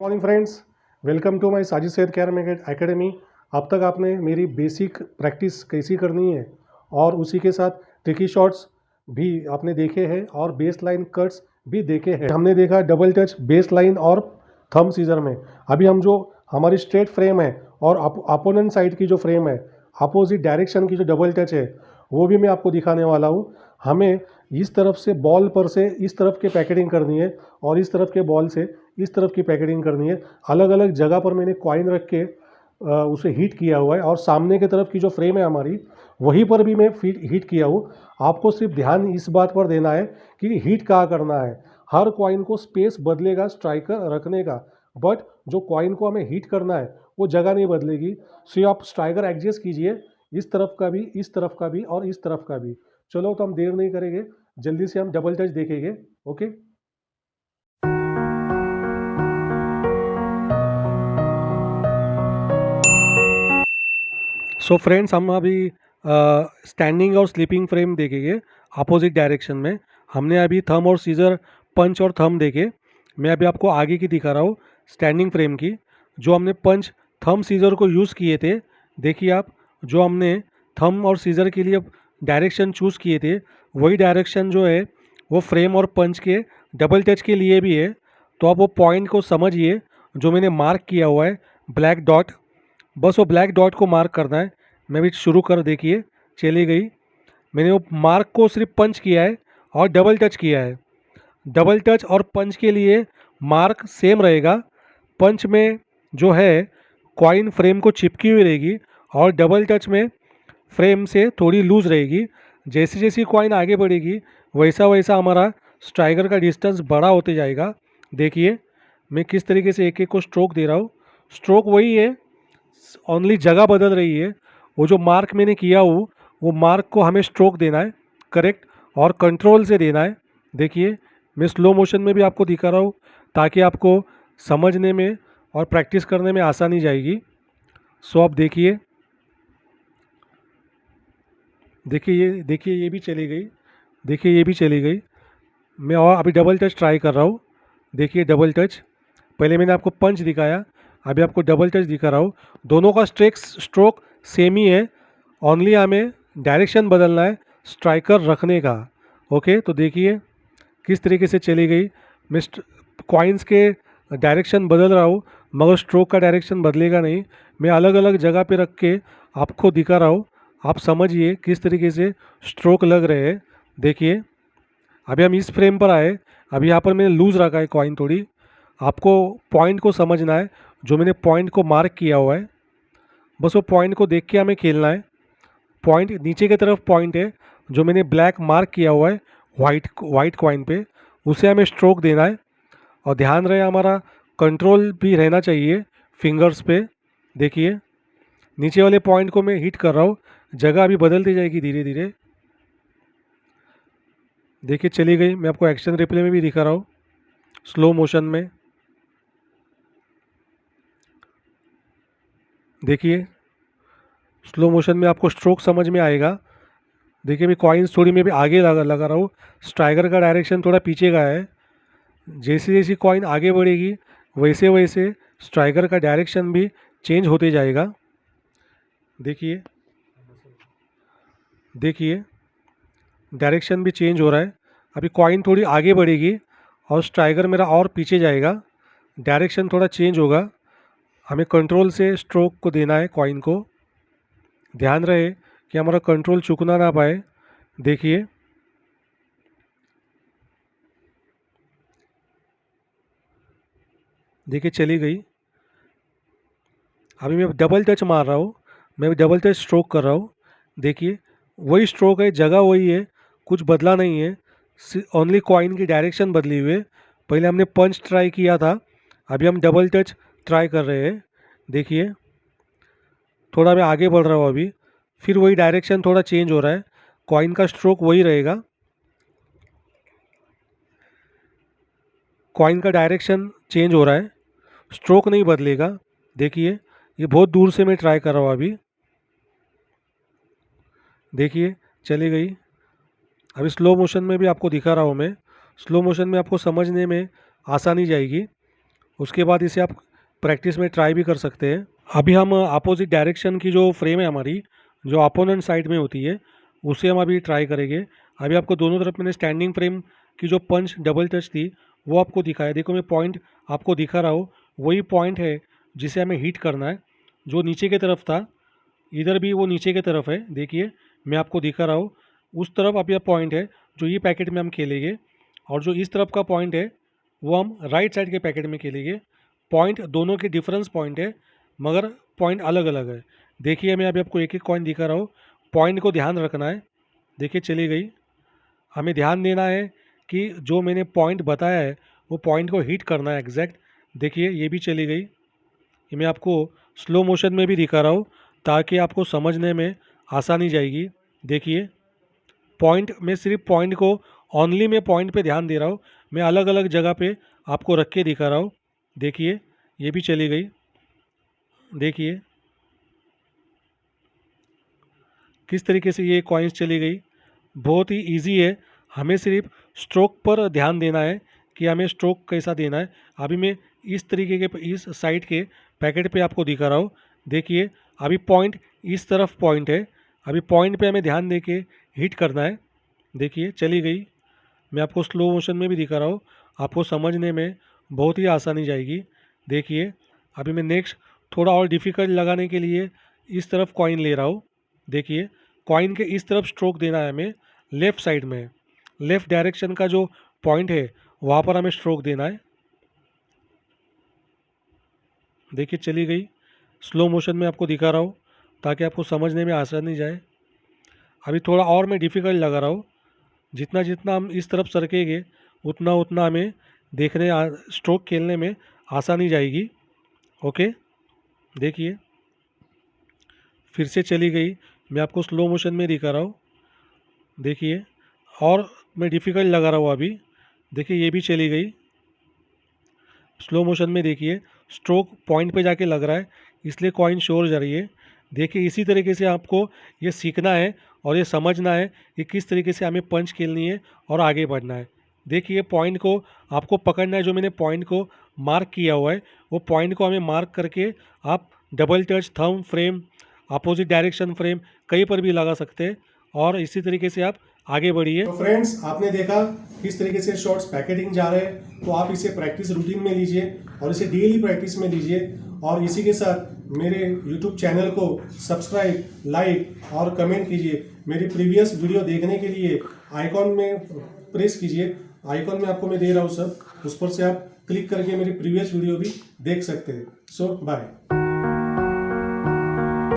Morning friends, welcome to my Sajid Syed care academy. अब तक आपने मेरी बेसिक प्रैक्टिस कैसी करनी है और उसी के साथ ट्रिकी शॉट्स भी आपने देखे हैं और बेस लाइन कट्स भी देखे हैं। हमने देखा डबल टच, बेस लाइन और थंब सीजर में। अभी हम जो हमारी स्ट्रेट फ्रेम है और अपोनेंट साइड की जो फ्रेम है, अपोजिट डायरेक्शन की जो डबल टच है, वो भी मैं आपको दिखाने वाला हूँ। हमें इस तरफ से बॉल पर से इस तरफ के पैकेटिंग करनी है और इस तरफ के बॉल से इस तरफ की पैकेटिंग करनी है। अलग अलग जगह पर मैंने कॉइन रख के उसे हीट किया हुआ है और सामने की तरफ की जो फ्रेम है हमारी, वहीं पर भी मैं हीट किया हूँ। आपको सिर्फ ध्यान इस बात पर देना है कि हीट कहाँ करना है। हर कॉइन को स्पेस बदलेगा स्ट्राइकर रखने का, बट जो कॉइन को हमें हीट करना है वो जगह नहीं बदलेगी। सो आप स्ट्राइकर एडजस्ट कीजिए, इस तरफ का भी, इस तरफ का भी और इस तरफ का भी। चलो तो हम देर नहीं करेंगे, जल्दी से हम डबल टच देखेंगे। ओके, सो फ्रेंड्स, हम अभी स्टैंडिंग और स्लीपिंग फ्रेम देखेंगे अपोजिट डायरेक्शन में। हमने अभी थंब और सीजर, पंच और थंब देखे। मैं अभी आपको आगे की दिखा रहा हूँ, स्टैंडिंग फ्रेम की। जो हमने पंच, थंब, सीजर को यूज़ किए थे, देखिए आप, जो हमने थंब और सीजर के लिए डायरेक्शन चूज़ किए थे, वही डायरेक्शन जो है वो फ्रेम और पंच के डबल टच के लिए भी है। तो आप वो पॉइंट को समझिए जो मैंने मार्क किया हुआ है, ब्लैक डॉट। बस वो ब्लैक डॉट को मार्क करना है। मैं भी शुरू कर, देखिए चली गई। मैंने वो मार्क को सिर्फ पंच किया है और डबल टच किया है। डबल टच और पंच के लिए मार्क सेम रहेगा। पंच में जो है कॉइन फ्रेम को चिपकी हुई रहेगी और डबल टच में फ्रेम से थोड़ी लूज़ रहेगी। जैसे जैसी कॉइन आगे बढ़ेगी वैसा वैसा हमारा स्ट्राइकर का डिस्टेंस बड़ा होते जाएगा। देखिए मैं किस तरीके से एक एक को स्ट्रोक दे रहा हूँ। स्ट्रोक वही है, ओनली जगह बदल रही है। वो जो मार्क मैंने किया हो, वो मार्क को हमें स्ट्रोक देना है, करेक्ट, और कंट्रोल से देना है। देखिए मैं स्लो मोशन में भी आपको दिखा रहा हूँ ताकि आपको समझने में और प्रैक्टिस करने में आसानी जाएगी। सो आप देखिए, देखिए ये भी चली गई, देखिए ये भी चली गई। मैं और अभी डबल टच ट्राई कर रहा हूँ। देखिए डबल टच, पहले मैंने आपको पंच दिखाया, अभी आपको डबल टच दिखा रहा हूँ। दोनों का स्ट्रोक सेम ही है, ओनली हमें डायरेक्शन बदलना है स्ट्राइकर रखने का। ओके, तो देखिए किस तरीके से चली गई। मैं कॉइन्स के डायरेक्शन बदल रहा हूँ मगर स्ट्रोक का डायरेक्शन बदलेगा नहीं। मैं अलग अलग जगह पे रख के आपको दिखा रहा हूँ, आप समझिए किस तरीके से स्ट्रोक लग रहे हैं। देखिए अभी हम इस फ्रेम पर आए, अभी यहाँ पर मैंने लूज़ रखा है कॉइन थोड़ी। आपको पॉइंट को समझना है, जो मैंने पॉइंट को मार्क किया हुआ है, बस वो पॉइंट को देख के हमें खेलना है। पॉइंट नीचे की तरफ पॉइंट है जो मैंने ब्लैक मार्क किया हुआ है वाइट कॉइन पे, उसे हमें स्ट्रोक देना है। और ध्यान रहे हमारा कंट्रोल भी रहना चाहिए फिंगर्स पे। देखिए नीचे वाले पॉइंट को मैं हिट कर रहा हूँ, जगह अभी बदलती जाएगी धीरे धीरे। देखिए चली गई। मैं आपको एक्शन रिप्ले में भी दिखा रहा हूँ स्लो मोशन में। देखिए स्लो मोशन में आपको स्ट्रोक समझ में आएगा। देखिए अभी कॉइन्स थोड़ी मैं भी आगे लगा रहा हूँ, स्ट्राइकर का डायरेक्शन थोड़ा पीछे का है। जैसे जैसी कॉइन आगे बढ़ेगी वैसे वैसे स्ट्राइकर का डायरेक्शन भी चेंज होते जाएगा। देखिए देखिए डायरेक्शन भी चेंज हो रहा है। अभी कॉइन थोड़ी आगे बढ़ेगी और स्ट्राइकर मेरा और पीछे जाएगा, डायरेक्शन थोड़ा चेंज होगा। हमें कंट्रोल से स्ट्रोक को देना है कॉइन को। ध्यान रहे कि हमारा कंट्रोल चूकना ना पाए। देखिए देखिए चली गई। अभी मैं डबल टच मार रहा हूँ, मैं डबल टच स्ट्रोक कर रहा हूँ। देखिए वही स्ट्रोक है, जगह वही है, कुछ बदला नहीं है, ओनली कॉइन की डायरेक्शन बदली हुई है। पहले हमने पंच ट्राई किया था, अभी हम डबल टच ट्राई कर रहे हैं। देखिए थोड़ा मैं आगे बढ़ रहा हूँ अभी, फिर वही डायरेक्शन थोड़ा चेंज हो रहा है, कॉइन का स्ट्रोक वही रहेगा, कॉइन का डायरेक्शन चेंज हो रहा है, स्ट्रोक नहीं बदलेगा। देखिए ये बहुत दूर से मैं ट्राई कर रहा हूँ अभी। देखिए चली गई। अभी स्लो मोशन में भी आपको दिखा रहा हूँ मैं, स्लो मोशन में आपको समझने में आसानी जाएगी। उसके बाद इसे आप प्रैक्टिस में ट्राई भी कर सकते हैं। अभी हम अपोजिट डायरेक्शन की जो फ्रेम है हमारी, जो अपोनेंट साइड में होती है, उसे हम अभी ट्राई करेंगे। अभी आपको दोनों तरफ मैंने स्टैंडिंग फ्रेम की जो पंच डबल टच थी वो आपको दिखाया। देखो मैं पॉइंट आपको दिखा रहा हूँ, वही पॉइंट है जिसे हमें हिट करना है। जो नीचे की तरफ था, इधर भी वो नीचे की तरफ है, देखिए मैं आपको दिखा रहा हूँ। उस तरफ अब यह पॉइंट है जो ये पैकेट में हम खेलेंगे, और जो इस तरफ का पॉइंट है वो हम राइट साइड के पैकेट में खेलेंगे। पॉइंट दोनों के डिफरेंस पॉइंट है, मगर पॉइंट अलग अलग है। देखिए मैं अभी आपको एक एक कॉइन दिखा रहा हूँ, पॉइंट को ध्यान रखना है। देखिए चली गई। हमें ध्यान देना है कि जो मैंने पॉइंट बताया है वो पॉइंट को हिट करना है एग्जैक्ट। देखिए ये भी चली गई। ये मैं आपको स्लो मोशन में भी दिखा रहा हूँ ताकि आपको समझने में आसानी जाएगी। देखिए पॉइंट, मैं सिर्फ पॉइंट को ओनली मैं पॉइंट पे ध्यान दे रहा हूँ, मैं अलग अलग जगह पे आपको रख के दिखा रहा हूँ। देखिए ये भी चली गई। देखिए किस तरीके से ये कॉइन्स चली गई। बहुत ही इजी है, हमें सिर्फ स्ट्रोक पर ध्यान देना है कि हमें स्ट्रोक कैसा देना है। अभी मैं इस तरीके के इस साइड के पैकेट पे आपको दिखा रहा हूँ। देखिए अभी पॉइंट इस तरफ पॉइंट है, अभी पॉइंट पे हमें ध्यान दे के हिट करना है। देखिए चली गई। मैं आपको स्लो मोशन में भी दिखा रहा हूँ, आपको समझने में बहुत ही आसानी जाएगी। देखिए अभी मैं नेक्स्ट थोड़ा और डिफ़िकल्ट लगाने के लिए इस तरफ कॉइन ले रहा हूँ। देखिए कॉइन के इस तरफ स्ट्रोक देना है हमें, लेफ़्ट साइड में, लेफ़्ट डायरेक्शन का जो पॉइंट है वहाँ पर हमें स्ट्रोक देना है। देखिए चली गई। स्लो मोशन में आपको दिखा रहा हूँ ताकि आपको समझने में आसानी जाए। अभी थोड़ा और मैं डिफ़िकल्ट लगा रहा हूँ, जितना जितना हम इस तरफ सरकेंगे उतना उतना हमें स्ट्रोक खेलने में आसानी जाएगी। ओके देखिए फिर से चली गई। मैं आपको स्लो मोशन में दिखा रहा हूँ। देखिए और मैं डिफ़िकल्ट लगा रहा हूँ अभी। देखिए ये भी चली गई। स्लो मोशन में देखिए स्ट्रोक पॉइंट पे जाके लग रहा है, इसलिए कॉइन शोर जा रही है। देखिए इसी तरीके से आपको ये सीखना है और ये समझना है कि किस तरीके से हमें पंच खेलनी है और आगे बढ़ना है। देखिए पॉइंट को आपको पकड़ना है, जो मैंने पॉइंट को मार्क किया हुआ है वो पॉइंट को हमें मार्क करके आप double touch, thumb frame, opposite direction frame कहीं पर भी लगा सकते हैं, और इसी तरीके से आप आगे बढ़िए। तो फ्रेंड्स आपने देखा किस तरीके से शॉट्स पैकेटिंग जा रहे हैं, तो आप इसे प्रैक्टिस रूटीन में लीजिए और इसे डेली प्रैक्टिस में लीजिए। और इसी के साथ मेरे यूट्यूब चैनल को सब्सक्राइब, लाइक और कमेंट कीजिए। मेरी प्रीवियस वीडियो देखने के लिए आइकॉन में प्रेस कीजिए, आइकॉन में आपको मैं दे रहा हूँ सब, उस पर से आप क्लिक करके मेरी प्रीवियस वीडियो भी देख सकते हैं। सो बाय।